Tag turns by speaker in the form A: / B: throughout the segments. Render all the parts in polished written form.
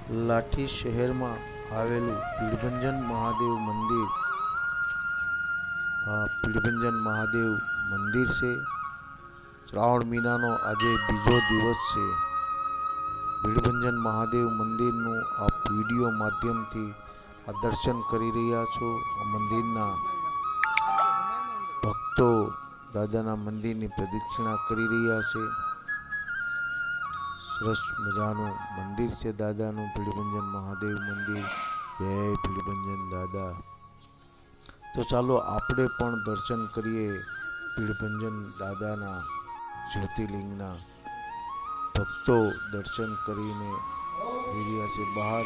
A: લાઠી શહેરમાં આવેલું પીળભંજન મહાદેવ મંદિર આ પીળભંજન મહાદેવ મંદિર છે. શ્રાવણ મહિનાનો આજે બીજો દિવસ છે. પીળભંજન મહાદેવ મંદિરનું આપ વિડીયો માધ્યમથી આ દર્શન કરી રહ્યા છો. આ મંદિરના ભક્તો દાદાના મંદિરની પ્રદક્ષિણા કરી રહ્યા છે. સરસ મજાનું મંદિર છે દાદાનું, પીળભંજન મહાદેવ મંદિર. જય પીળભંજન દાદા. તો ચાલો આપણે પણ દર્શન કરીએ પીળભંજન દાદાના જ્યોતિર્લિંગના. ભક્તો દર્શન કરીને રહ્યા છે બહાર,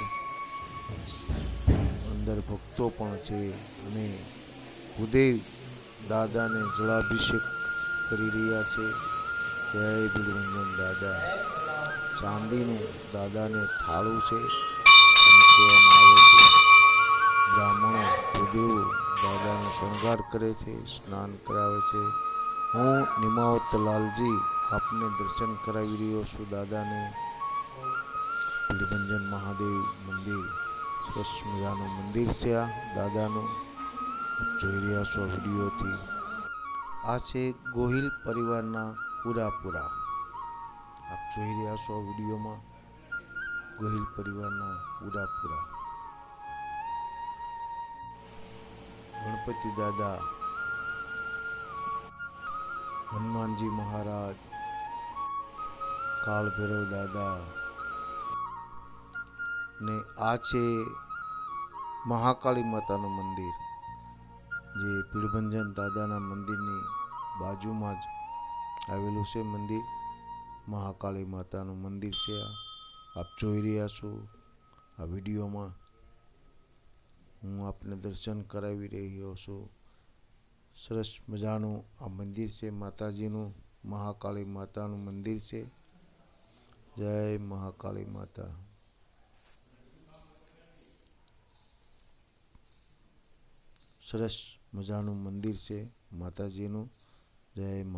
A: અંદર ભક્તો પણ છે અને ભૂદેવ દાદાને જળાભિષેક કરી રહ્યા છે. જય પીળભંજન દાદા. ચાંદીનું દાદાને થાળું છે મૂકવામાં આવે છે. બ્રાહ્મણો ભૂદેવો દાદાનો શણગાર કરે છે, સ્નાન કરાવે છે. હું નિમાવત લાલજી આપને દર્શન કરાવી રહ્યો છું દાદાને. પીળભંજન મહાદેવ મંદિર સરસ મજાનું મંદિર છે આ દાદાનું, જોઈ રહ્યા છો વિડીયોથી. આ છે ગોહિલ પરિવારના પૂરા આપ જોઈ રહ્યા છો વિડીયોમાં. ગોહિલ પરિવારના પૂરા ગણપતિ દાદા, હનુમાનજી મહારાજ, કાળ ભૈરવ દાદા ને આ છે મહાકાળી માતાનું મંદિર, જે પીળભંજન દાદાના મંદિરની બાજુમાં જ આવેલું છે મંદિર. મહાકાળી માતાનું મંદિર છે આપ જોઈ રહ્યા છો આ વિડીયોમાં. હું આપને દર્શન કરાવી રહ્યો છું. સરસ મજાનું આ મંદિર છે માતાજીનું, મહાકાળી માતાનું મંદિર છે. જય મહાકાળી માતા. સરસ મજાનું મંદિર છે માતાજીનું. જય મા.